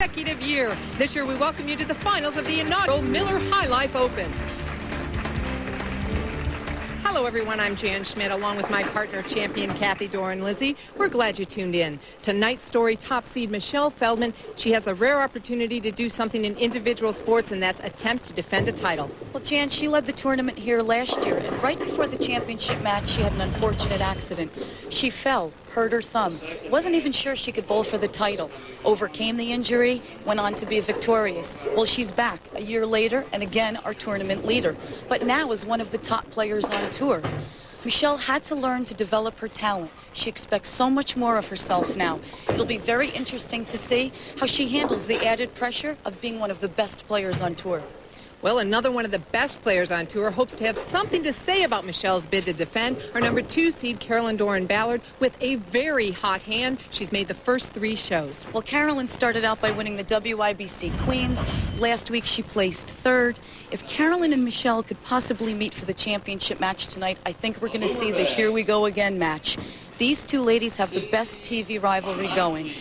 consecutive year. This year we welcome you to the finals of the inaugural Miller High Life Open. Hello everyone, I'm Jan Schmidt along with my partner champion Carolyn Dorin-Ballard. We're glad you tuned in. Tonight's story, top seed Michelle Feldman. She has a rare opportunity to do something in individual sports, and that's attempt to defend a title. Well, Jan, she led the tournament here last year, and right before the championship match she had an unfortunate accident. She fell, hurt her thumb, wasn't even sure she could bowl for the title, overcame the injury, went on to be victorious. Well, she's back a year later and again our tournament leader, but now is one of the top players on tour. Michelle had to learn to develop her talent. She expects so much more of herself now. It'll be very interesting to see how she handles the added pressure of being one of the best players on tour. Well, another one of the best players on tour hopes to have something to say about Michelle's bid to defend. Our number 2 seed, Carolyn Dorin-Ballard, with a very hot hand. She's made the first 3 shows. Well, Carolyn started out by winning the WIBC Queens. Last week she placed 3rd. If Carolyn and Michelle could possibly meet for the championship match tonight, I think we're going to see the Here We Go Again match. These two ladies have the best TV rivalry going.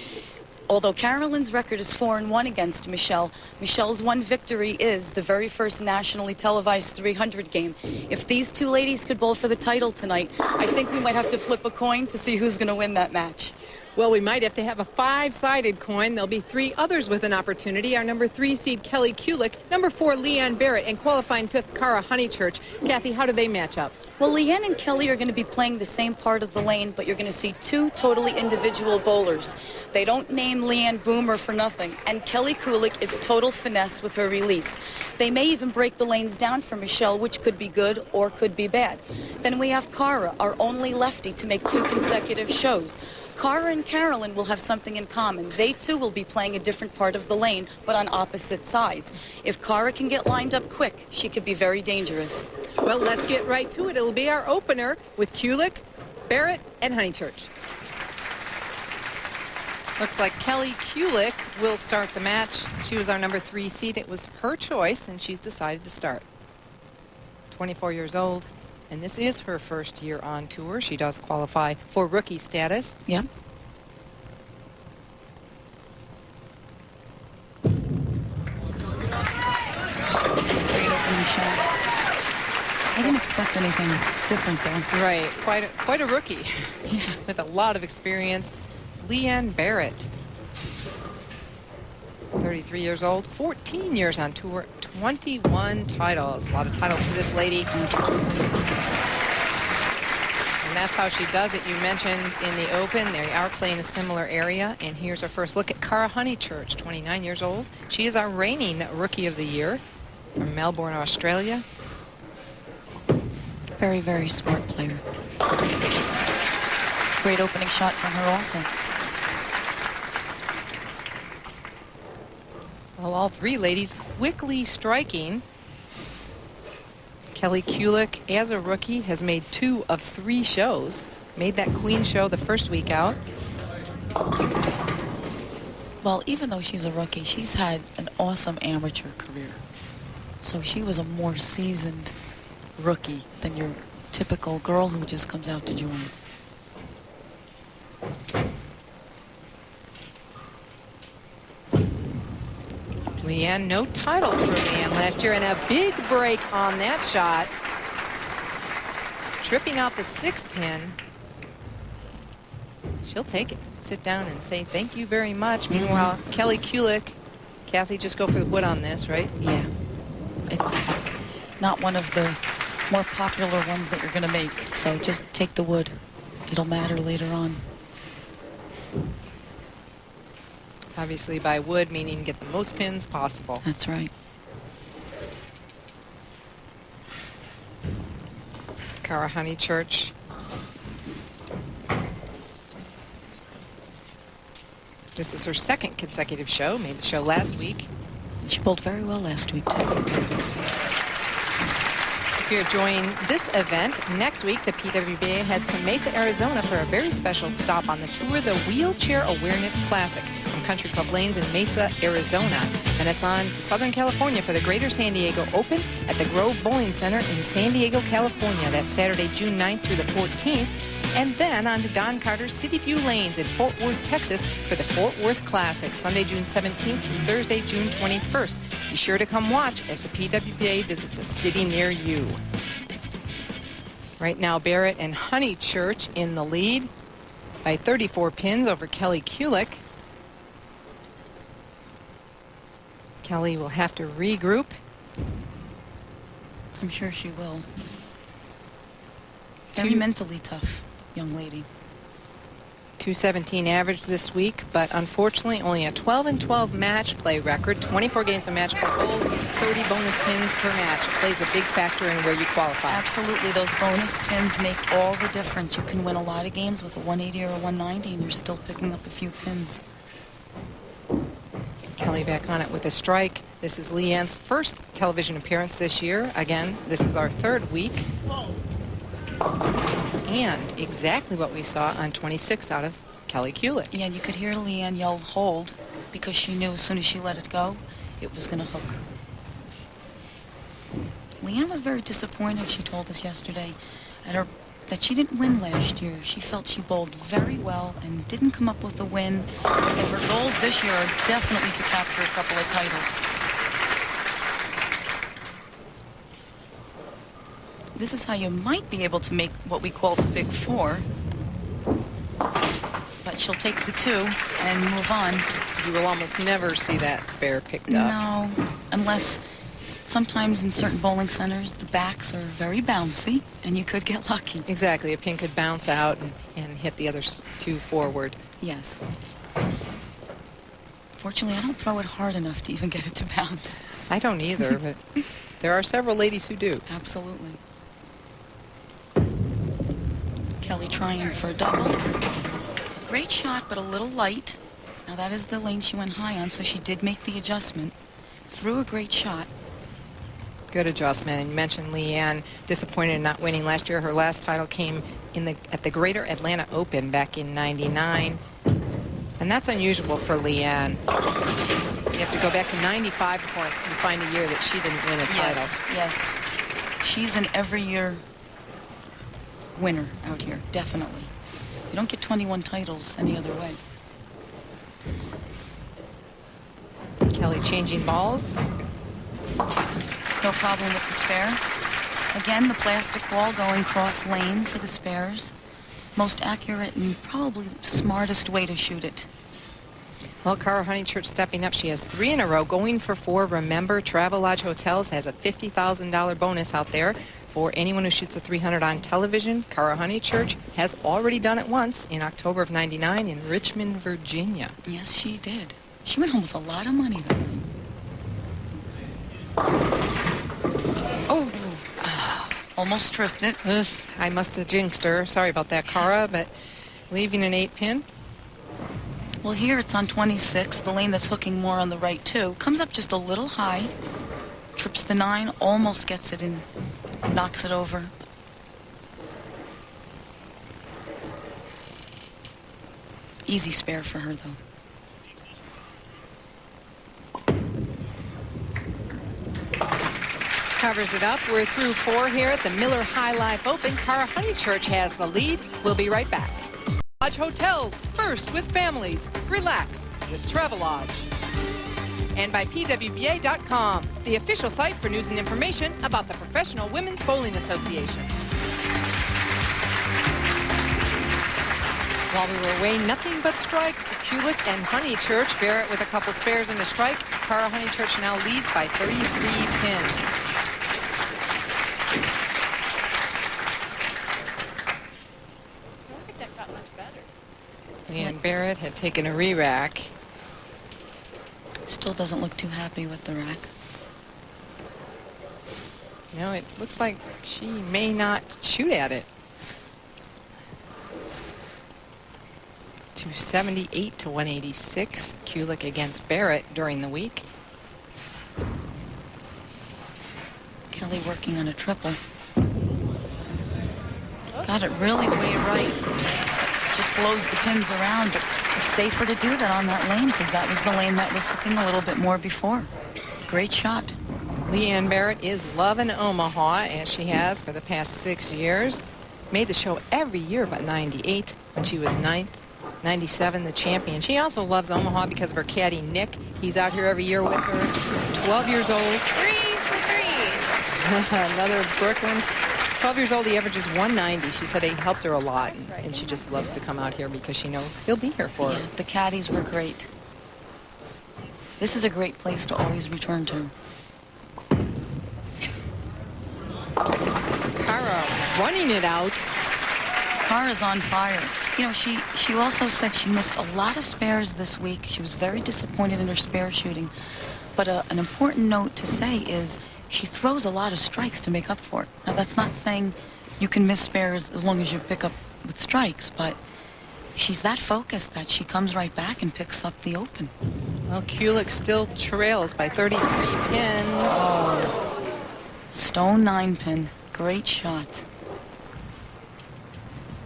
Although Carolyn's record is 4-1 against Michelle, Michelle's one victory is the very first nationally televised 300 game. If these two ladies could bowl for the title tonight, I think we might have to flip a coin to see who's going to win that match. Well, we might have to have a 5-sided coin. There'll be 3 others with an opportunity. Our number 3 seed, Kulick, number 4, Leanne Barrette, and qualifying 5th, Cara Honeychurch. Kathy, how do they match up? Well, Leanne and Kelly are going to be playing the same part of the lane, but you're going to see 2 totally individual bowlers. They don't name Leanne Boomer for nothing, and Kelly Kulick is total finesse with her release. They may even break the lanes down for Michelle, which could be good or could be bad. Then we have Cara, our only lefty, to make 2 consecutive shows. Cara and Carolyn will have something in common. They too will be playing a different part of the lane, but on opposite sides. If Cara can get lined up quick, she could be very dangerous. Well, let's get right to it. It'll be our opener with Kulick, Barrette, and Honeychurch. Looks like Kelly Kulick will start the match. She was our number 3 seed. It was her choice, and she's decided to start. 24 years old. And this is her first year on tour. She does qualify for rookie status. Yeah. Great opening shot. I didn't expect anything different there. Right. Quite a rookie. Yeah. With a lot of experience. Leanne Barrette. 33 years old, 14 years on tour, 21 titles. A lot of titles for this lady. And that's how she does it. You mentioned in the Open, they are playing a similar area. And here's our first look at Cara Honeychurch, 29 years old. She is our reigning Rookie of the Year from Melbourne, Australia. Very, very smart player. Great opening shot from her also. Well, all 3 ladies quickly striking. Kelly Kulick, as a rookie, has made 2 of 3 shows. Made that Queen show the first week out. Well, even though she's a rookie, she's had an awesome amateur career. So she was a more seasoned rookie than your typical girl who just comes out to join. Leanne, no titles for Leanne last year, and a big break on that shot. Tripping out the 6th pin. She'll take it, sit down and say thank you very much. Meanwhile, Kelly Kulick, Kathy, just go for the wood on this, right? Yeah. It's not one of the more popular ones that you're going to make, so just take the wood. It'll matter later on. Obviously by wood, meaning get the most pins possible. That's right. Cara Honeychurch. This is her 2nd consecutive show. Made the show last week. She bowled very well last week, too. If you're enjoying this event, next week the PWBA heads to Mesa, Arizona for a very special stop on the tour, the Wheelchair Awareness Classic from Country Club Lanes in Mesa, Arizona. And it's on to Southern California for the Greater San Diego Open at the Grove Bowling Center in San Diego, California. That's Saturday, June 9th through the 14th. And then on to Don Carter's City View Lanes in Fort Worth, Texas for the Fort Worth Classic, Sunday, June 17th through Thursday, June 21st. Be sure to come watch as the PWBA visits a city near you. Right now, Barrette and Honeychurch in the lead by 34 pins over Kelly Kulick. Kelly will have to regroup. I'm sure she will. Very mentally tough young lady. 217 average this week, but unfortunately only a 12-12 match play record, 24 games of match play hold, 30 bonus pins per match. It plays a big factor in where you qualify. Absolutely, those bonus pins make all the difference. You can win a lot of games with a 180 or a 190 and you're still picking up a few pins. Kelly back on it with a strike. This is Leanne's first television appearance this year. Again, this is our third week. And exactly what we saw on 26 out of Kelly Kulick. Yeah, you could hear Leanne yell hold because she knew as soon as she let it go, it was going to hook. Leanne was very disappointed, she told us yesterday, that she didn't win last year. She felt she bowled very well and didn't come up with a win. So her goals this year are definitely to capture a couple of titles. This is how you might be able to make what we call the big four. But she'll take the 2 and move on. You will almost never see that spare picked up. No, unless sometimes in certain bowling centers the backs are very bouncy and you could get lucky. Exactly, a pin could bounce out and hit the other 2 forward. Yes. Fortunately, I don't throw it hard enough to even get it to bounce. I don't either, but there are several ladies who do. Absolutely. Kelly trying for a double. Great shot, but a little light. Now that is the lane she went high on, so she did make the adjustment. Threw a great shot. Good adjustment. And you mentioned Leanne disappointed in not winning last year. Her last title came at the Greater Atlanta Open back in '99. And that's unusual for Leanne. You have to go back to '95 before you find a year that she didn't win a title. Yes. She's an every year winner out here, definitely. You don't get 21 titles any other way. Kelly changing balls. No problem with the spare. Again, the plastic ball going cross lane for the spares. Most accurate and probably smartest way to shoot it. Well, Cara Honeychurch stepping up. She has 3 in a row, going for 4. Remember, Travelodge Hotels has a $50,000 bonus out there for anyone who shoots a 300 on television. Cara Honeychurch has already done it once in October of '99 in Richmond, Virginia. Yes, she did. She went home with a lot of money, though. Oh, almost tripped it. I must have jinxed her. Sorry about that, Cara, but leaving an 8 pin. Well, here it's on 26, the lane that's hooking more on the right, too. Comes up just a little high, trips the 9, almost gets it and knocks it over. Easy spare for her, though. Covers it up. We're through 4 here at the Miller High Life Open. Cara Honeychurch has the lead. We'll be right back. Travelodge Hotels, first with families. Relax with Travelodge. And by PWBA.com, the official site for news and information about the Professional Women's Bowling Association. While we were away, nothing but strikes for Kulick and Honeychurch. Barrette with a couple spares and a strike. Cara Honeychurch now leads by 33 pins. Leanne Barrette had taken a re-rack. Still doesn't look too happy with the rack. You know, it looks like she may not shoot at it. 278 to 186. Kulick against Barrette during the week. Kelly working on a triple. Got it really way right. Just blows the pins around, but it's safer to do that on that lane because that was the lane that was hooking a little bit more before. Great shot. Leanne Barrette is loving Omaha, as she has for the past 6 years. made the show every year but 98 when she was 9th. 97, the champion. She also loves Omaha because of her caddy, Nick. He's out here every year with her. 12 years old. 3 for 3. Another Brooklyn. 12 years old, he averages 190. She said he helped her a lot, and she just loves to come out here because she knows he'll be here for her. Yeah, the caddies were great. This is a great place to always return to. Cara running it out. Cara's on fire. You know, she also said she missed a lot of spares this week. She was very disappointed in her spare shooting. But an important note to say is she throws a lot of strikes to make up for it. Now, that's not saying you can miss spares as long as you pick up with strikes, but she's that focused that she comes right back and picks up the open. Well, Kulick still trails by 33 pins. Oh, stone 9-pin. Great shot.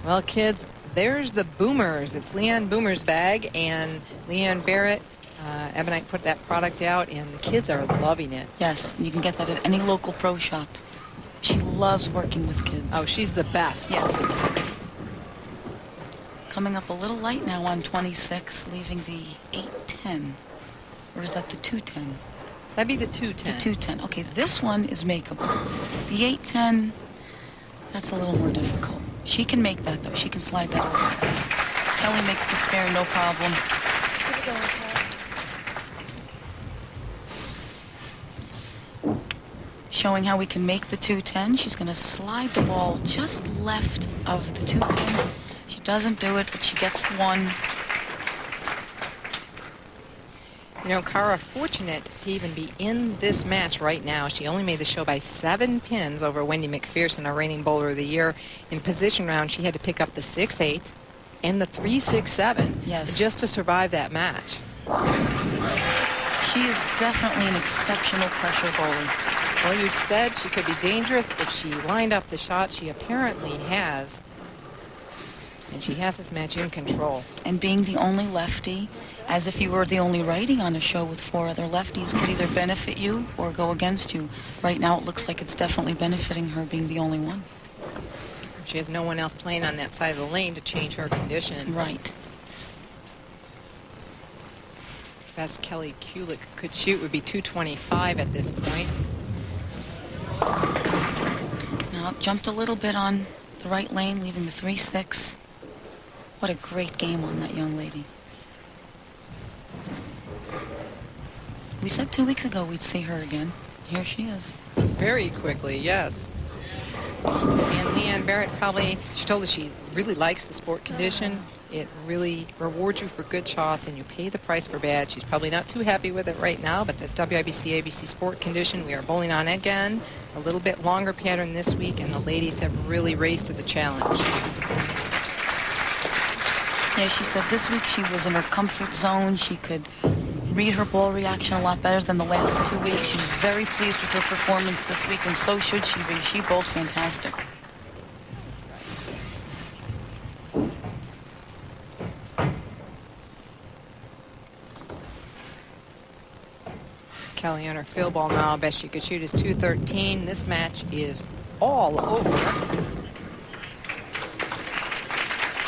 Well, kids, there's the Boomers. It's Leanne Boomer's bag, and Leanne Barrette, Ebonite put that product out, and the kids are loving it. Yes, you can get that at any local pro shop. She loves working with kids. Oh, she's the best. Yes. Coming up a little light now on 26, leaving the 810. Or is that the 210? That'd be the 210. The 210. Okay, this one is makeable. The 810, that's a little more difficult. She can make that, though. She can slide that over. Kelly makes the spare, no problem. Showing how we can make the 210. She's going to slide the ball just left of the 2-pin. She doesn't do it, but she gets one. You know, Cara, fortunate to even be in this match right now. She only made the show by 7 pins over Wendy McPherson, our reigning bowler of the year. In position round, she had to pick up the 6-8 and the 3-6-7 yes, just to survive that match. She is definitely an exceptional pressure bowler. Well, you said she could be dangerous if she lined up the shot. She apparently has. And she has this match in control. And being the only lefty, as if you were the only righty on a show with 4 other lefties, could either benefit you or go against you. Right now, it looks like it's definitely benefiting her being the only one. She has no one else playing on that side of the lane to change her conditions. Right. Best Kelly Kulick could shoot would be 225 at this point. Now, jumped a little bit on the right lane, leaving the 3-6. What a great game on that young lady. We said 2 weeks ago we'd see her again. Here she is. Very quickly, yes. And Leanne Barrette probably, she told us she really likes the sport condition. It really rewards you for good shots, and you pay the price for bad. She's probably not too happy with it right now, but the WIBC ABC sport condition, we are bowling on again. A little bit longer pattern this week, and the ladies have really raised to the challenge. Yeah, she said this week she was in her comfort zone. She could read her ball reaction a lot better than the last 2 weeks. She was very pleased with her performance this week, and so should she be. She bowled fantastic. Kelly on her field ball now. Best she could shoot is 213. This match is all over.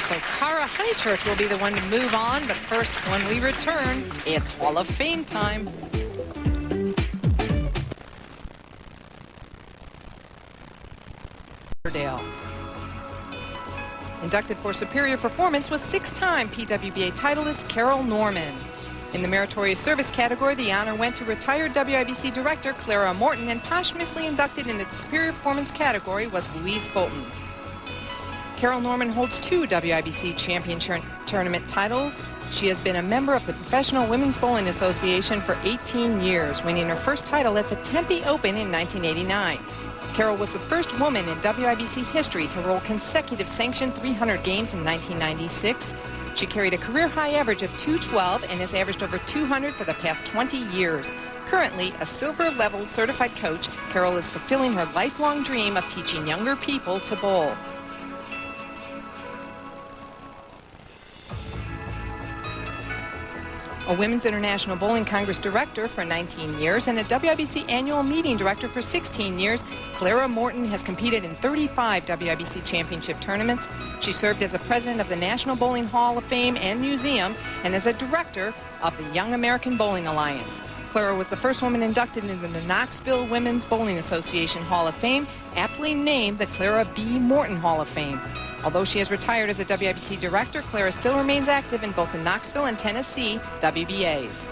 So Cara Honeychurch will be the one to move on, but first, when we return, it's Hall of Fame time. Dale. Inducted for superior performance was 6-time PWBA titleist Carol Norman. In the meritorious service category, the honor went to retired WIBC director Clara Morton, and posthumously inducted into the superior performance category was Louise Fulton. Carol Norman holds 2 WIBC championship tournament titles. She has been a member of the Professional Women's Bowling Association for 18 years, winning her first title at the Tempe Open in 1989. Carol was the first woman in WIBC history to roll consecutive sanctioned 300 games in 1996. She carried a career-high average of 212 and has averaged over 200 for the past 20 years. Currently a silver-level certified coach, Carol is fulfilling her lifelong dream of teaching younger people to bowl. a Women's International Bowling Congress director for 19 years and a WIBC annual meeting director for 16 years, Cara Morton has competed in 35 WIBC championship tournaments. She served as a president of the National Bowling Hall of Fame and Museum and as a director of the Young American Bowling Alliance. Cara was the first woman inducted into the Knoxville Women's Bowling Association Hall of Fame, aptly named the Cara B. Morton Hall of Fame. Although she has retired as a WIBC director, Cara still remains active in both the Knoxville and Tennessee WBAs.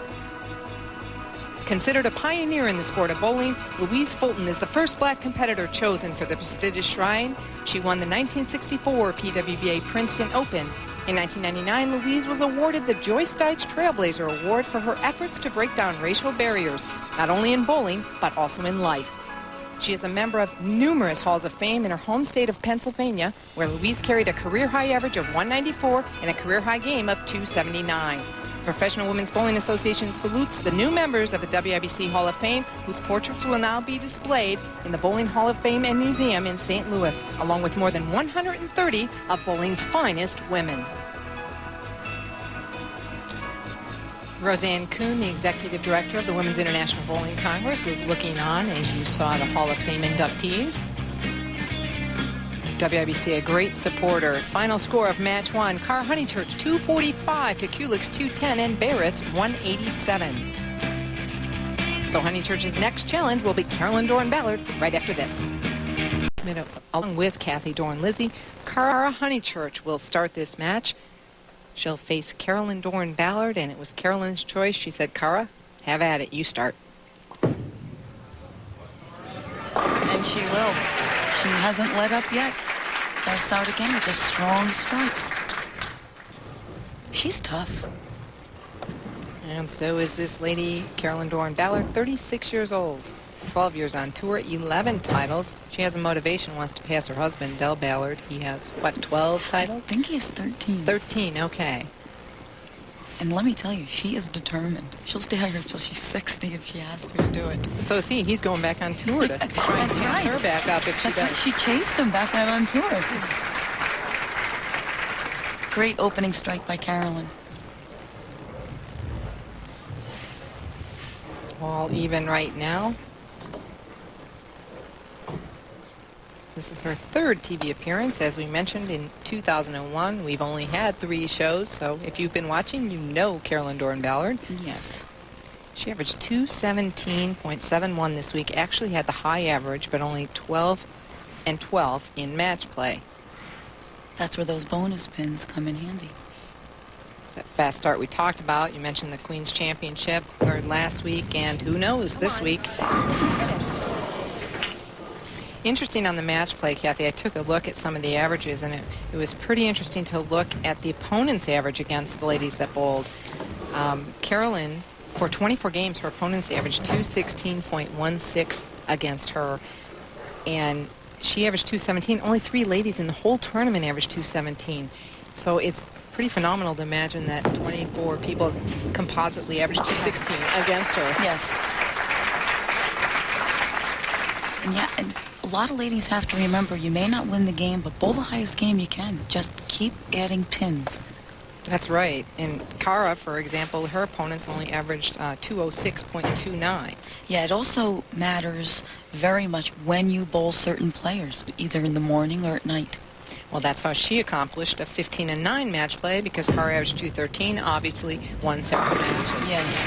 Considered a pioneer in the sport of bowling, Louise Fulton is the first black competitor chosen for the prestigious shrine. She won the 1964 PWBA Princeton Open. In 1999, Louise was awarded the Joyce Deitch Trailblazer Award for her efforts to break down racial barriers, not only in bowling, but also in life. She is a member of numerous halls of fame in her home state of Pennsylvania, where Louise carried a career-high average of 194 and a career-high game of 279. The Professional Women's Bowling Association salutes the new members of the WIBC Hall of Fame, whose portraits will now be displayed in the Bowling Hall of Fame and Museum in St. Louis, along with more than 130 of bowling's finest women. Roseanne Kuhn, the executive director of the Women's International Bowling Congress, was looking on as you saw the Hall of Fame inductees. WIBC a great supporter. Final score of match one, Cara Honeychurch 245 to Kulick's 210 and Barrette's 187. So Honeychurch's next challenge will be Carolyn Dorin-Ballard right after this. Along with Kathy Dorin-Lizzie, Cara Honeychurch will start this match. She'll face Carolyn Dorin-Ballard, and it was Carolyn's choice. She said, Cara, have at it. You start. And she will. She hasn't let up yet. Starts out again with a strong strike. She's tough. And so is this lady, Carolyn Dorin-Ballard, 36 years old. 12 years on tour, 11 titles. She has a motivation, wants to pass her husband, Del Ballard. He has, what, 12 titles? I think he has 13. 13, okay. And let me tell you, she is determined. She'll stay out here until she's 60 if she has to do it. So is he. He's going back on tour to try and pass her back up if she does. Right. She chased him back out on tour. Great opening strike by Carolyn. All even right now. This is her third TV appearance. As we mentioned, in 2001, we've only had 3 shows, so if you've been watching, you know Carolyn Dorin-Ballard. Yes. She averaged 217.71 this week. Actually had the high average, but only 12 and 12 in match play. That's where those bonus pins come in handy. That fast start we talked about. You mentioned the Queen's Championship, third last week, and who knows this week. Interesting on the match play, Kathy, I took a look at some of the averages, and it was pretty interesting to look at the opponent's average against the ladies that bowled. Carolyn, for 24 games, her opponent's averaged 216.16 against her, and she averaged 217. Only 3 ladies in the whole tournament averaged 217. So it's pretty phenomenal to imagine that 24 people compositely averaged 216 against her. Yes. And yeah, and a lot of ladies have to remember, you may not win the game, but bowl the highest game you can. Just keep adding pins. That's right. And Cara, for example, her opponents only averaged 206.29. Yeah, it also matters very much when you bowl certain players, either in the morning or at night. Well, that's how she accomplished a 15-9 match play, because Cara averaged 213, obviously won several matches. Yes.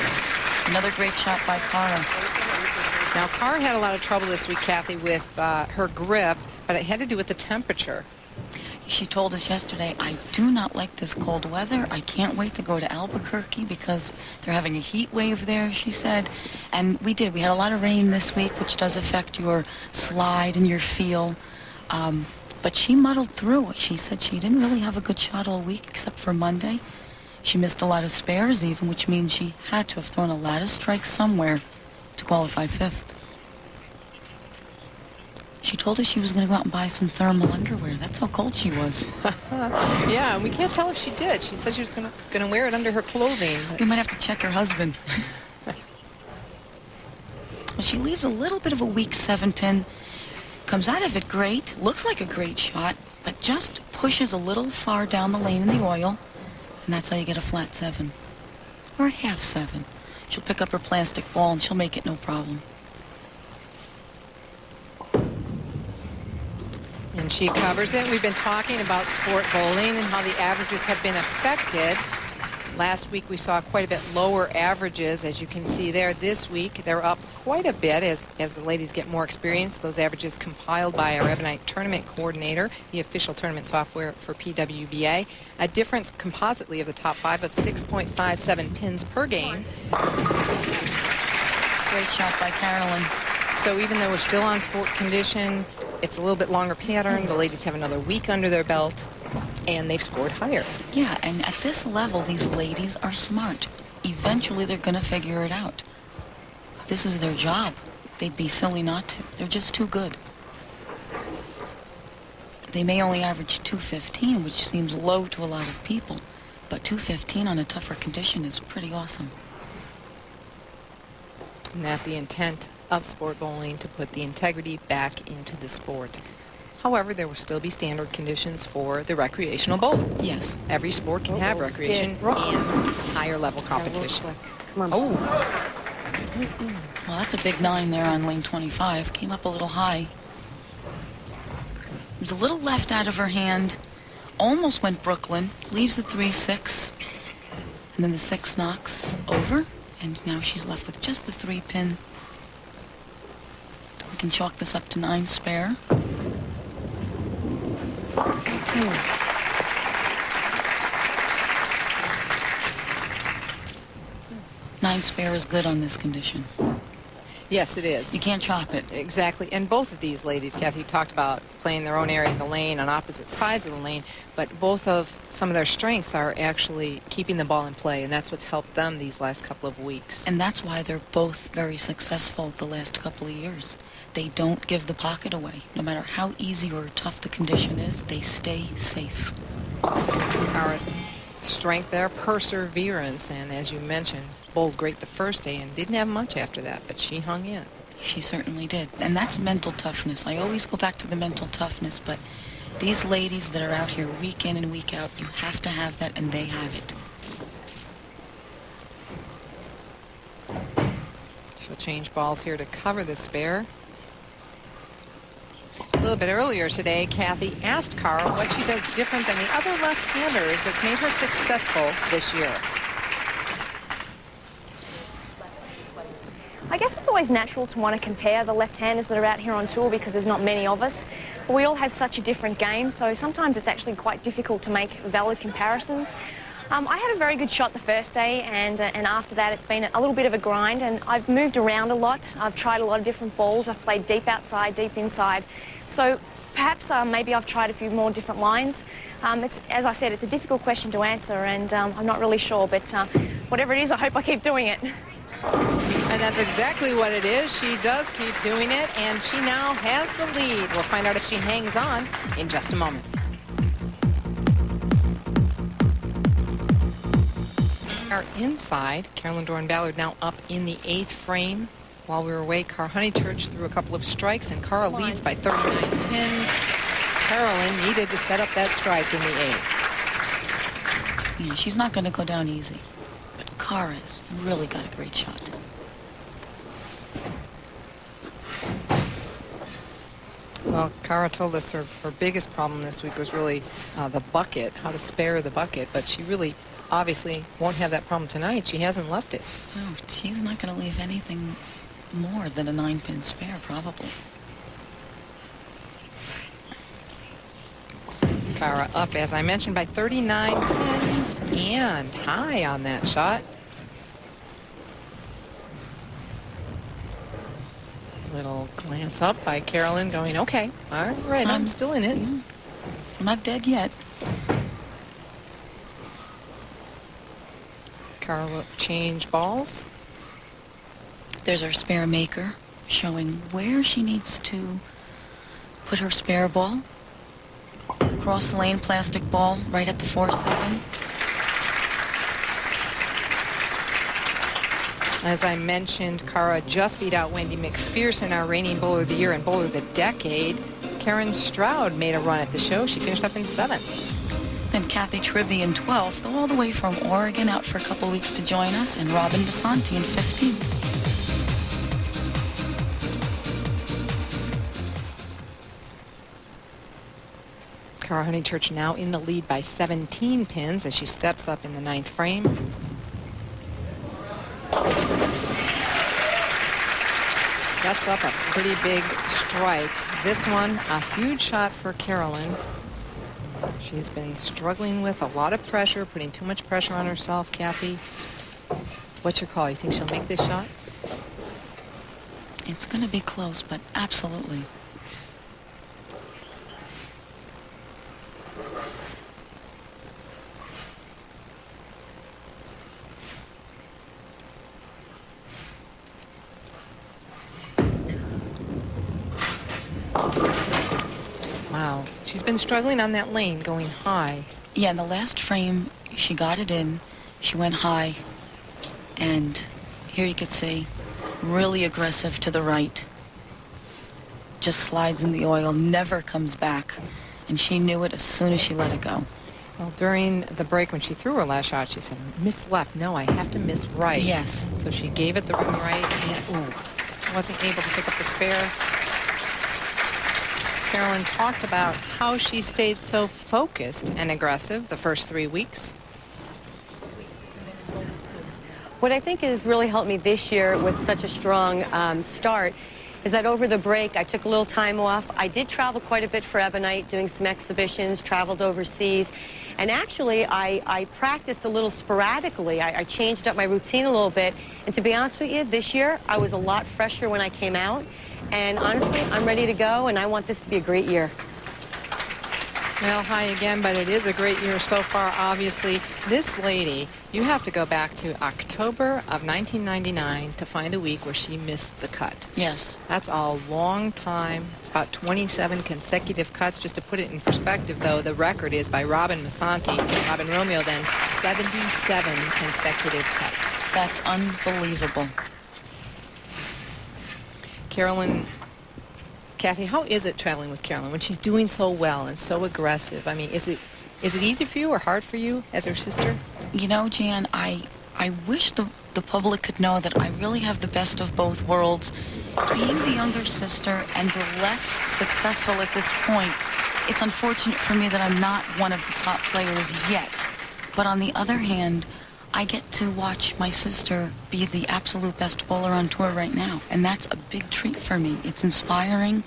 Another great shot by Cara. Now, Cara had a lot of trouble this week, Kathy, with her grip, but it had to do with the temperature. She told us yesterday, I do not like this cold weather. I can't wait to go to Albuquerque because they're having a heat wave there, she said. And we did. We had a lot of rain this week, which does affect your slide and your feel. But she muddled through. She said she didn't really have a good shot all week except for Monday. She missed a lot of spares even, which means she had to have thrown a lot of strikes somewhere to qualify 5th. She told us she was going to go out and buy some thermal underwear. That's how cold she was. Yeah, we can't tell if she did. She said she was going to wear it under her clothing. We might have to check her husband. Well, she leaves a little bit of a weak 7-pin. Comes out of it great. Looks like a great shot, but just pushes a little far down the lane in the oil. And that's how you get a flat 7. or at half 7. She'll pick up her plastic ball and she'll make it no problem. And she covers it. We've been talking about sport bowling and how the averages have been affected. Last week we saw quite a bit lower averages, as you can see there. This week they're up quite a bit as the ladies get more experience. Those averages compiled by our Ebonite tournament coordinator, the official tournament software for PWBA. A difference compositely of the top 5 of 6.57 pins per game. Great shot by Carolyn. So even though we're still on sport condition, it's a little bit longer pattern. The ladies have another week under their belt, and they've scored higher. Yeah, and at this level, these ladies are smart. Eventually, they're going to figure it out. This is their job. They'd be silly not to. They're just too good. They may only average 215, which seems low to a lot of people, but 215 on a tougher condition is pretty awesome. And that's the intent of sport bowling, to put the integrity back into the sport. However, there will still be standard conditions for the recreational bowler. Yes. Every sport can have recreation and higher level competition. Come on. Oh, Well, that's a big 9 there on lane 25. Came up a little high. There's a little left out of her hand. Almost went Brooklyn. Leaves the 3-6. And then the 6 knocks over. And now she's left with just the 3 pin. We can chalk this up to 9 spare. 9 spare is good on this condition. yes, it is. You can't chop it. Exactly. And both of these ladies, Kathy, talked about playing their own area of the lane on opposite sides of the lane, but both of some of their strengths are actually keeping the ball in play, and that's what's helped them these last couple of weeks. And that's why they're both very successful the last couple of years. They don't give the pocket away. No matter how easy or tough the condition is, they stay safe. Cara's strength there, perseverance, and as you mentioned, bowled great the first day and didn't have much after that, but she hung in. She certainly did. And that's mental toughness. I always go back to the mental toughness, but these ladies that are out here week in and week out, you have to have that, and they have it. She'll change balls here to cover the spare. A little bit earlier today, Kathy asked Cara what she does different than the other left-handers that's made her successful this year. I guess it's always natural to want to compare the left-handers that are out here on tour because there's not many of us. But we all have such a different game, so sometimes it's actually quite difficult to make valid comparisons. I had a very good shot the first day, and after that it's been a little bit of a grind, and I've moved around a lot. I've tried a lot of different balls. I've played deep outside, deep inside. So perhaps maybe I've tried a few more different lines. As I said, it's a difficult question to answer, and I'm not really sure, but whatever it is, I hope I keep doing it. And that's exactly what it is. She does keep doing it, and she now has the lead. We'll find out if she hangs on in just a moment. Our inside, Carolyn Dorin-Ballard now up in the 8th frame. While we were away, Cara Honeychurch threw a couple of strikes, and Cara leads by 39 pins. Carolyn needed to set up that strike in the 8th. Yeah, she's not going to go down easy. But Cara's really got a great shot. Well, Cara told us her biggest problem this week was really the bucket, how to spare the bucket, but she really obviously won't have that problem tonight. She hasn't left it. Oh, she's not going to leave anything more than a 9-pin spare, probably. Cara up, as I mentioned, by 39 pins and high on that shot. Little glance up by Carolyn going, okay, all right, I'm still in it. Yeah. I'm not dead yet. Cara will change balls. There's our spare maker showing where she needs to put her spare ball. Cross lane plastic ball right at the 4-7. As I mentioned, Cara just beat out Wendy McPherson, our reigning bowler of the year and bowler of the decade. Karen Stroud made a run at the show. She finished up in 7th. then Kathy Tribby in 12th, all the way from Oregon out for a couple weeks to join us, and Robin Basanti in 15th. Cara Honeychurch now in the lead by 17 pins as she steps up in the 9th frame. Sets up a pretty big strike. This one, a huge shot for Carolyn. She's been struggling with a lot of pressure, putting too much pressure on herself. Kathy, what's your call? You think she'll make this shot? It's going to be close, but absolutely. Wow, she's been struggling on that lane, going high. Yeah, in the last frame, she got it in. She went high. And here you could see, really aggressive to the right. Just slides in the oil, never comes back. And she knew it as soon as she let it go. Well, during the break when she threw her last shot, she said, miss left. No, I have to miss right. Yes. So she gave it the room right, and ooh, wasn't able to pick up the spare. Carolyn talked about how she stayed so focused and aggressive the first 3 weeks. What I think has really helped me this year with such a strong start is that over the break, I took a little time off. I did travel quite a bit for Ebonite, doing some exhibitions, traveled overseas. And actually, I practiced a little sporadically. I changed up my routine a little bit. And to be honest with you, this year, I was a lot fresher when I came out. And honestly, I'm ready to go, and I want this to be a great year. Well, high again, but it is a great year so far, obviously. This lady, you have to go back to October of 1999 to find a week where she missed the cut. Yes. That's a long time. It's about 27 consecutive cuts. Just to put it in perspective, though, the record is by Robin Basanti, Robin Romeo, then 77 consecutive cuts. That's unbelievable. Carolyn, Kathy, how is it traveling with Carolyn when she's doing so well and so aggressive? I mean, is it easy for you or hard for you as her sister? You know, Jan, I wish the public could know that I really have the best of both worlds. Being the younger sister and the less successful at this point, it's unfortunate for me that I'm not one of the top players yet. But on the other hand, I get to watch my sister be the absolute best bowler on tour right now. And that's a big treat for me. It's inspiring.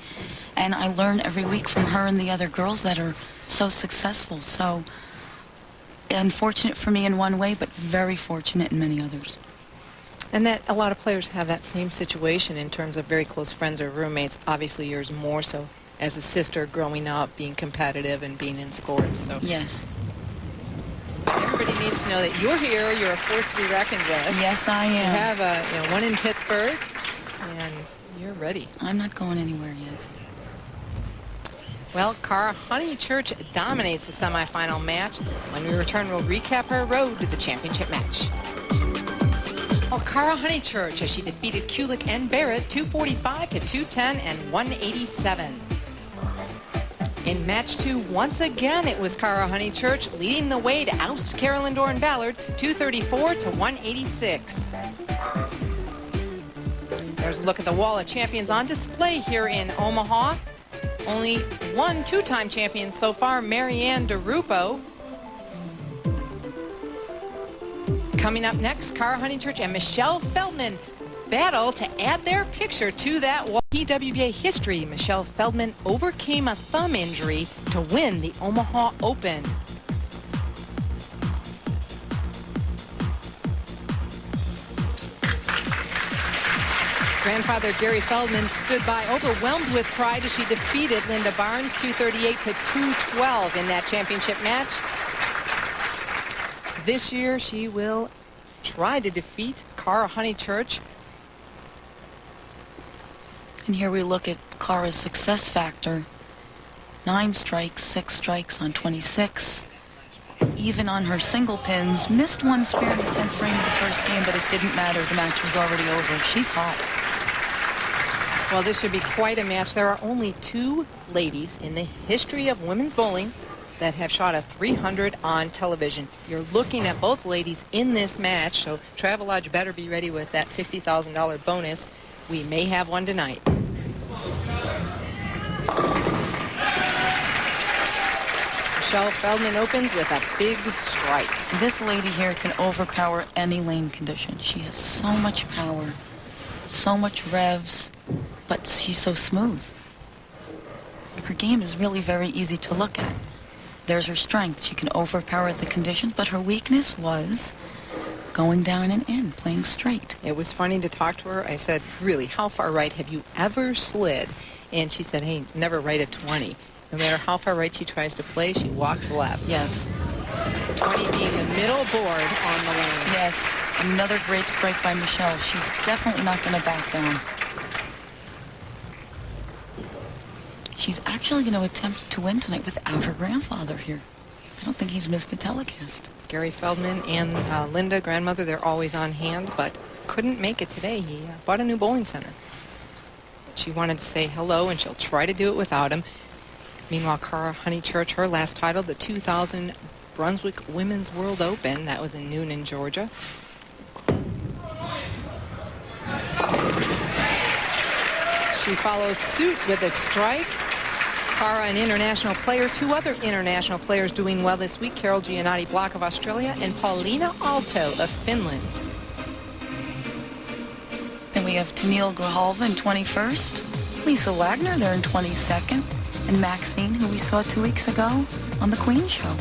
And I learn every week from her and the other girls that are so successful. So unfortunate for me in one way, but very fortunate in many others. And that a lot of players have that same situation in terms of very close friends or roommates. Obviously yours more so as a sister growing up, being competitive and being in sports. So yes. Everybody needs to know that you're here. You're a force to be reckoned with. Yes, I am. You have one in Pittsburgh, and you're ready. I'm not going anywhere yet. Well, Cara Honeychurch dominates the semifinal match. When we return, we'll recap her road to the championship match. Well, Cara Honeychurch, as she defeated Kulick and Barrette 245 to 210 and 187. In match 2, once again, it was Cara Honeychurch leading the way to oust Carolyn Dorin-Ballard 234 to 186. There's a look at the wall of champions on display here in Omaha. Only one two-time champion so far, Marianne DeRupo. Coming up next, Cara Honeychurch and Michelle Feldman battle to add their picture to that wall. PWBA history, Michelle Feldman overcame a thumb injury to win the Omaha Open. Grandfather Gary Feldman stood by overwhelmed with pride as she defeated Linda Barnes 238 to 212 in that championship match. This year she will try to defeat Cara Honeychurch. And here we look at Cara's success factor. 9 strikes, 6 strikes on 26. Even on her single pins, missed one spare in the 10th frame of the first game, but it didn't matter. The match was already over. She's hot. Well, this should be quite a match. There are only 2 ladies in the history of women's bowling that have shot a 300 on television. You're looking at both ladies in this match, so Travelodge better be ready with that $50,000 bonus. We may have one tonight. Michelle Feldman opens with a big strike. This lady here can overpower any lane condition. She has so much power, so much revs, but she's so smooth. Her game is really very easy to look at. There's her strength. She can overpower the conditions, but her weakness was going down and in, playing straight. It was funny to talk to her. I said, really, how far right have you ever slid? And she said, hey, never right at 20. No matter how far right she tries to play, she walks left. Yes. 20 being the middle board on the lane. Yes. Another great strike by Michelle. She's definitely not going to back down. She's actually going to attempt to win tonight without her grandfather here. I don't think he's missed a telecast. Gary Feldman and Linda, grandmother, they're always on hand, but couldn't make it today. He bought a new bowling center. She wanted to say hello, and she'll try to do it without him. Meanwhile, Cara Honeychurch, her last title, the 2000 Brunswick Women's World Open. That was in Noonan, Georgia. She follows suit with a strike. Cara, an international player. Two other international players doing well this week. Carol Giannotti Block of Australia and Paulina Aalto of Finland. Then we have Tennille Grijalva in 21st. Lisa Wagner there in 22nd. And Maxine, who we saw 2 weeks ago on the Queen Show. Well,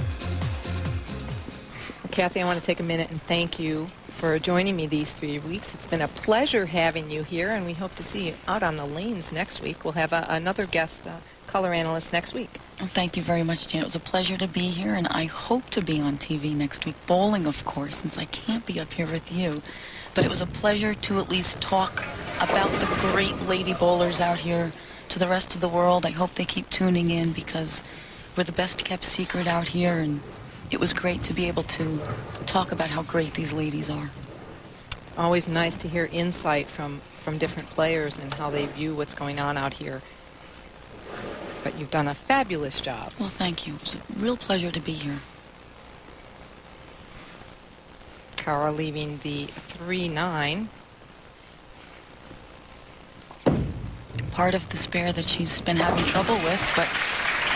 Kathy, I want to take a minute and thank you for joining me these 3 weeks. It's been a pleasure having you here, and we hope to see you out on the lanes next week. We'll have another guest color analyst next week. Well, thank you very much, Jan. It was a pleasure to be here, and I hope to be on TV next week. Bowling, of course, since I can't be up here with you. But it was a pleasure to at least talk about the great lady bowlers out here to the rest of the world. I hope they keep tuning in because we're the best kept secret out here, and it was great to be able to talk about how great these ladies are. It's always nice to hear insight from different players and how they view what's going on out here. But you've done a fabulous job. Well, thank you. It was a real pleasure to be here. Cara leaving the 3-9. Part of the spare that she's been having trouble with, but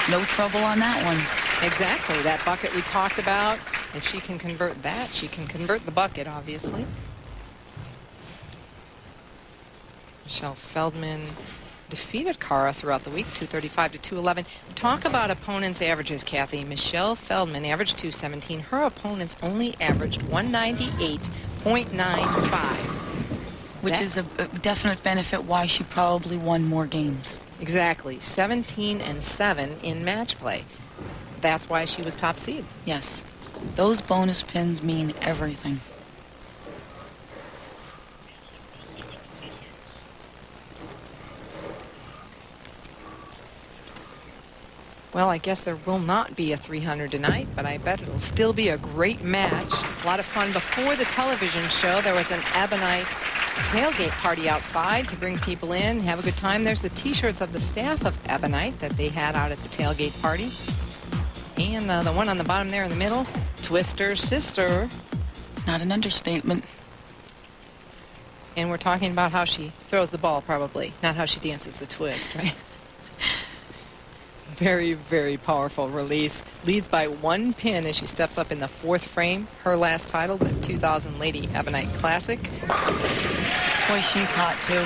no trouble on that one. Exactly. That bucket we talked about. If she can convert that, she can convert the bucket, obviously. Michelle Feldman defeated Cara throughout the week, 235 to 211. Talk about opponents' averages, Kathy. Michelle Feldman averaged 217. Her opponents only averaged 198.95. Which is a definite benefit why she probably won more games. Exactly. 17-7 in match play. That's why she was top seed. Yes. Those bonus pins mean everything. Well, I guess there will not be a 300 tonight, but I bet it'll still be a great match. A lot of fun. Before the television show, there was an Ebonite tailgate party outside to bring people in, have a good time. There's the T-shirts of the staff of Ebonite that they had out at the tailgate party. And the one on the bottom there in the middle, Twister's sister. Not an understatement. And we're talking about how she throws the ball, probably, not how she dances the twist, right? Very, very powerful release. Leads by 1 pin as she steps up in the 4th frame. Her last title, the 2000 Lady Ebonite Classic. Boy, she's hot, too.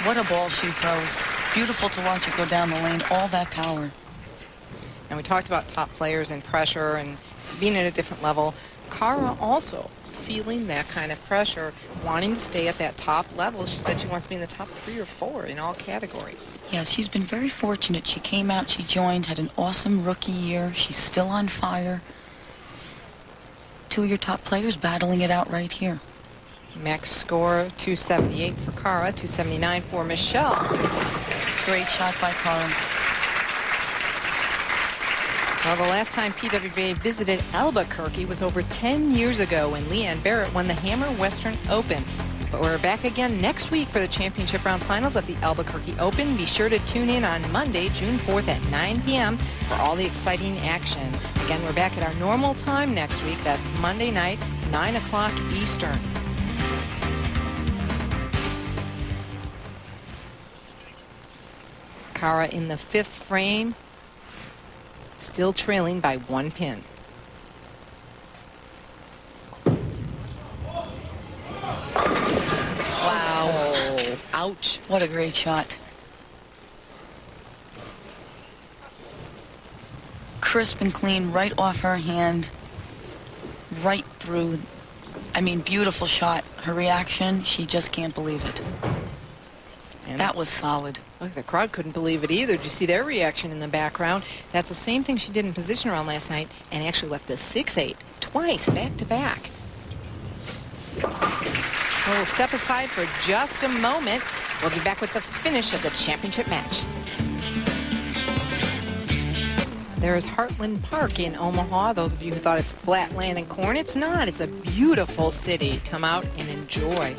What a ball she throws. Beautiful to watch it go down the lane. All that power. And we talked about top players and pressure and being at a different level. Cara also feeling that kind of pressure, wanting to stay at that top level. She said she wants to be in the top 3 or 4 in all categories. Yeah, she's been very fortunate. She came out, she joined, had an awesome rookie year. She's still on fire. 2 of your top players battling it out right here. Max score 278 for Cara, 279 for Michelle. Great shot by Cara. Well, the last time PWBA visited Albuquerque was over 10 years ago when Leanne Barrette won the Hammer Western Open. But we're back again next week for the championship round finals of the Albuquerque Open. Be sure to tune in on Monday, June 4th at 9 p.m. for all the exciting action. Again, we're back at our normal time next week. That's Monday night, 9 o'clock Eastern. Cara in the 5th frame, still trailing by 1 pin. Wow. Oh, ouch. What a great shot. Crisp and clean, right off her hand, right through. I mean, beautiful shot. Her reaction, she just can't believe it. And that was solid. Look, the crowd couldn't believe it either. Did you see their reaction in the background? That's the same thing she did in position round last night and actually left the 6-8 twice back to back. We'll step aside for just a moment. We'll be back with the finish of the championship match. There's Heartland Park in Omaha. Those of you who thought it's flat land and corn, it's not. It's a beautiful city. Come out and enjoy.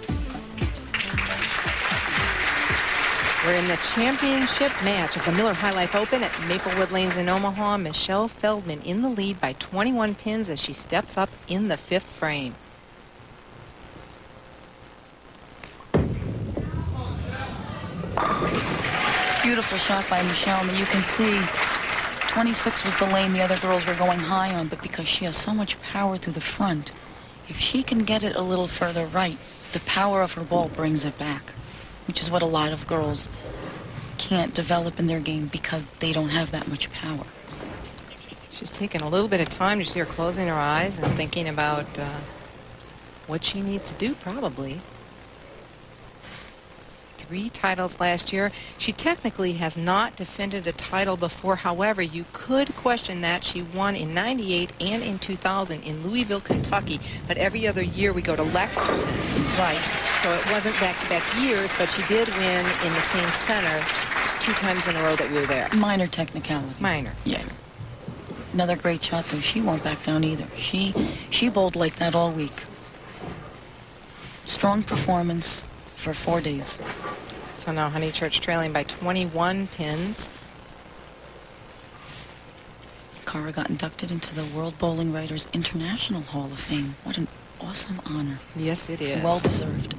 We're in the championship match of the Miller High Life Open at Maplewood Lanes in Omaha. Michelle Feldman in the lead by 21 pins as she steps up in the 5th frame. Beautiful shot by Michelle. I mean, you can see 26 was the lane the other girls were going high on, but because she has so much power through the front, if she can get it a little further right, the power of her ball brings it back, which is what a lot of girls can't develop in their game because they don't have that much power. She's taking a little bit of time. You see her closing her eyes and thinking about what she needs to do, probably. 3 titles last year. She technically has not defended a title before. However, you could question that. She won in '98 and in 2000 in Louisville, Kentucky. But every other year we go to Lexington. Right. So it wasn't back-to-back years, but she did win in the same center 2 times in a row that we were there. Minor technicality. Minor. Yeah. Another great shot, though. She won't back down either. She bowled like that all week. Strong performance for 4 days. So now Honeychurch trailing by 21 pins. Cara got inducted into the World Bowling Writers International Hall of Fame. What an awesome honor. Yes, it is. Well deserved.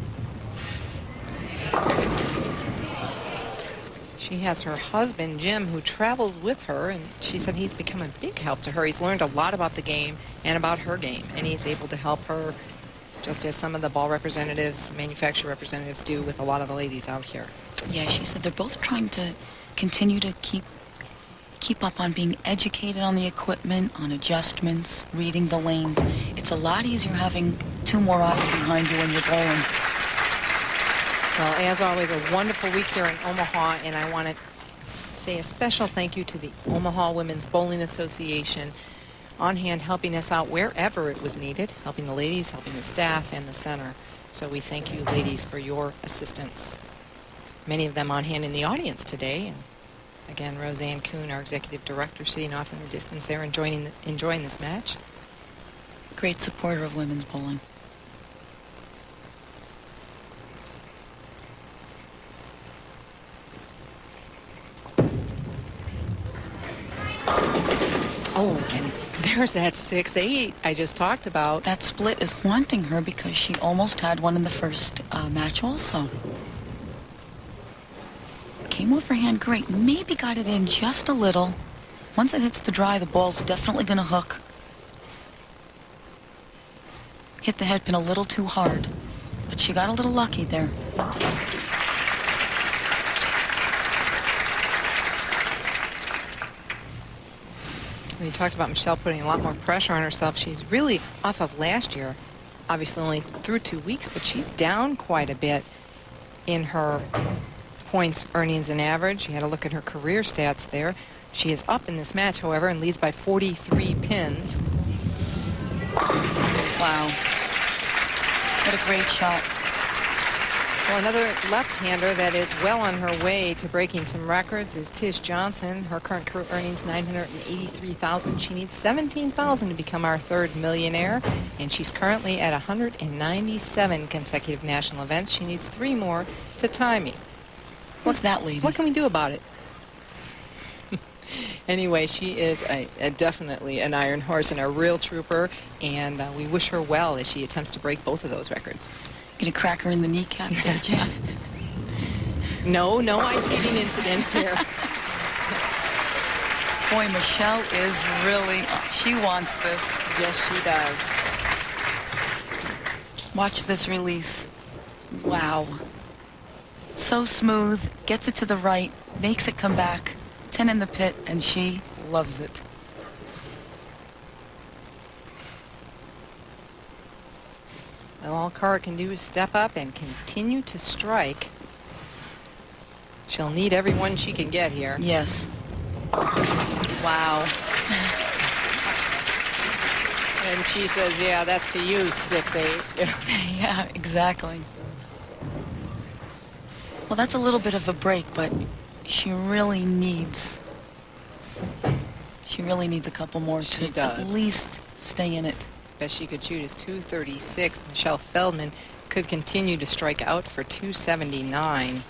She has her husband, Jim, who travels with her, and she said he's become a big help to her. He's learned a lot about the game and about her game, and he's able to help her just as some of the ball representatives, manufacturer representatives do with a lot of the ladies out here. Yeah, she said they're both trying to continue to keep up on being educated on the equipment, on adjustments, reading the lanes. It's a lot easier having 2 more eyes behind you when you're bowling. Well, as always, a wonderful week here in Omaha, and I want to say a special thank you to the Omaha Women's Bowling Association, on hand helping us out wherever it was needed, helping the ladies, helping the staff, and the center. So we thank you, ladies, for your assistance. Many of them on hand in the audience today. And again, Roseanne Kuhn, our executive director, sitting off in the distance there, enjoying this match. Great supporter of women's bowling. Oh, and there's that 6-8 I just talked about. That split is haunting her because she almost had one in the first match also. Came off her hand great. Maybe got it in just a little. Once it hits the dry, the ball's definitely going to hook. Hit the head pin a little too hard, but she got a little lucky there. We talked about Michelle putting a lot more pressure on herself. She's really off of last year. Obviously only through 2 weeks, but she's down quite a bit in her points, earnings, and average. You had to look at her career stats there. She is up in this match, however, and leads by 43 pins. Wow. What a great shot. Well, another left-hander that is well on her way to breaking some records is Tish Johnson. Her current career earnings $983,000. She needs $17,000 to become our third millionaire, and she's currently at 197 consecutive national events. She needs 3 more to tie me. Who's that lady? What can we do about it? Anyway, she is definitely an iron horse and a real trooper, and we wish her well as she attempts to break both of those records. Gonna crack her in the kneecap there, Jan? No ice skating incidents here. Boy, Michelle is really, she wants this. Yes, she does. Watch this release. Wow. So smooth, gets it to the right, makes it come back, 10 in the pit, and she loves it. Well, all Cara can do is step up and continue to strike. She'll need everyone she can get here. Yes. Wow. And she says, yeah, that's to you, 6'8". Yeah, exactly. Well, that's a little bit of a break, but she really needs a couple more to at least stay in it. Best she could shoot is 236. Michelle Feldman could continue to strike out for 279.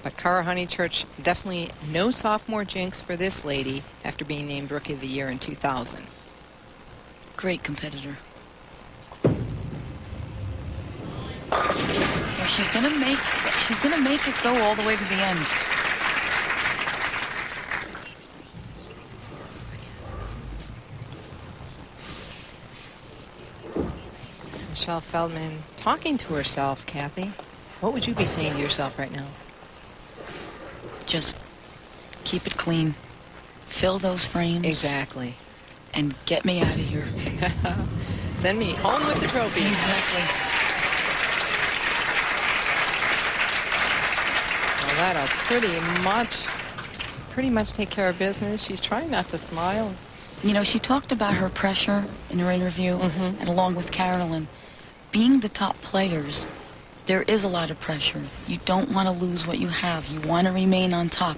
But Cara Honeychurch, definitely no sophomore jinx for this lady after being named Rookie of the Year in 2000. Great competitor. Well, she's gonna make it go all the way to the end. Michelle Feldman talking to herself, Kathy. What would you be saying to yourself right now? Just keep it clean. Fill those frames. Exactly. And get me out of here. Send me home with the trophy. Exactly. Well, that'll pretty much take care of business. She's trying not to smile. You know, she talked about her pressure in her interview, and along with Carolyn. Being the top players, there is a lot of pressure. You don't want to lose what you have. You want to remain on top.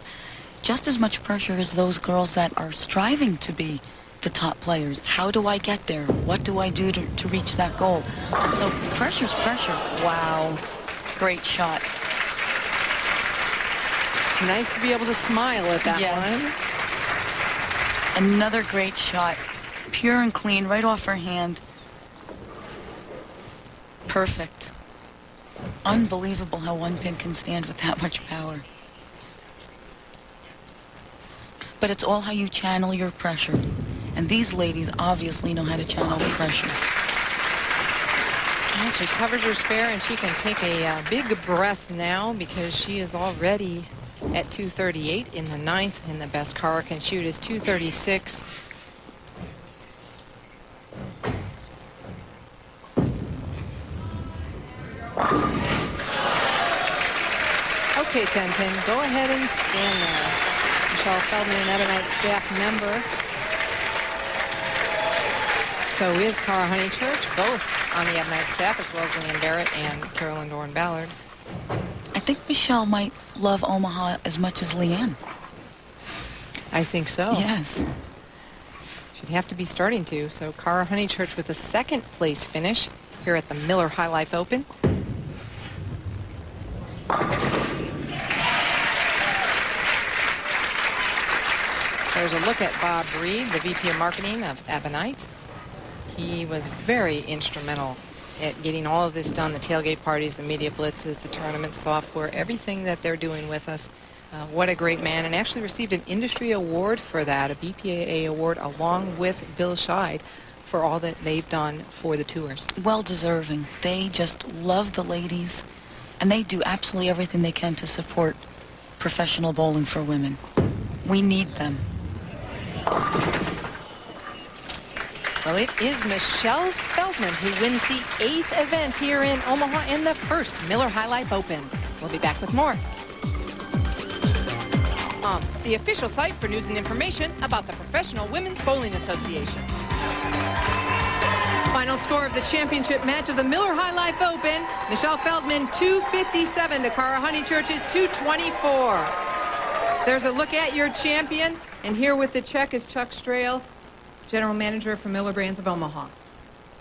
Just as much pressure as those girls that are striving to be the top players. How do I get there? What do I do to reach that goal? So pressure's pressure. Wow. Great shot. It's nice to be able to smile at that one. Another great shot. Pure and clean, right off her hand. Perfect. Unbelievable how one pin can stand with that much power. But it's all how you channel your pressure. And these ladies obviously know how to channel the pressure. Yes, she covers her spare, and she can take a big breath now because she is already at 238 in the 9th, and the best Cara can shoot is 236. Okay, 10-pin, go ahead and stand there. Michelle Feldman, an Ebonite staff member. So is Cara Honeychurch, both on the Ebonite staff, as well as Leanne Barrette and Carolyn Dorin-Ballard. I think Michelle might love Omaha as much as Leanne. I think so. Yes. She'd have to be starting to. So Cara Honeychurch with a 2nd place finish here at the Miller High Life Open. There's a look at Bob Reed, the VP of Marketing of Ebonite. He was very instrumental at getting all of this done, the tailgate parties, the media blitzes, the tournament software, everything that they're doing with us. What a great man, and actually received an industry award for that, a BPAA award, along with Bill Scheid for all that they've done for the tours. Well deserving. They just love the ladies, and they do absolutely everything they can to support professional bowling for women. We need them. Well, it is Michelle Feldman who wins the 8th event here in Omaha in the first Miller High Life Open. We'll be back with more. The official site for news and information about the Professional Women's Bowling Association. Final score of the championship match of the Miller High Life Open, Michelle Feldman 257 to Cara Honeychurch's 224. There's a look at your champion, and here with the check is Chuck Strail, General Manager for Miller Brands of Omaha.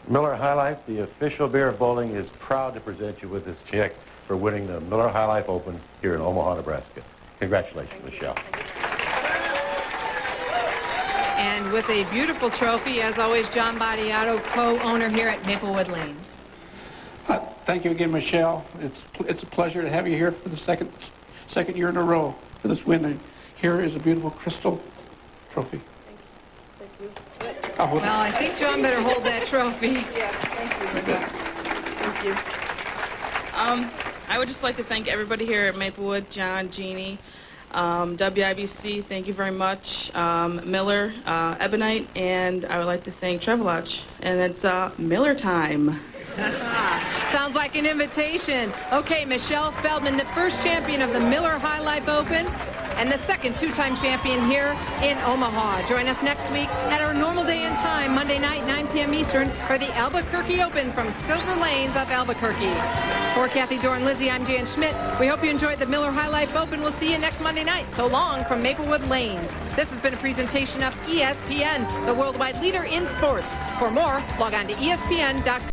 Miller High Life, the official beer of bowling, is proud to present you with this check for winning the Miller High Life Open here in Omaha, Nebraska. Congratulations, Michelle. And with a beautiful trophy, as always, John Badiato, co-owner here at Maplewood Lanes. Thank you again, Michelle. It's a pleasure to have you here for the second year in a row for this win. And here is a beautiful crystal trophy. Thank you. Well, I think John better hold that trophy. Yeah, thank you. Thank you. I would just like to thank everybody here at Maplewood, John, Jeannie, WIBC, thank you very much, Miller, Ebonite, and I would like to thank Travelodge. And it's Miller time. Sounds like an invitation. Okay, Michelle Feldman, the first champion of the Miller High Life Open and the second two-time champion here in Omaha. Join us next week at our normal day and time, Monday night, 9 p.m. Eastern, for the Albuquerque Open from Silver Lanes of Albuquerque. For Kathy Doran Lizzie, I'm Jan Schmidt. We hope you enjoyed the Miller High Life Open. We'll see you next Monday night. So long from Maplewood Lanes. This has been a presentation of ESPN, the worldwide leader in sports. For more, log on to ESPN.com.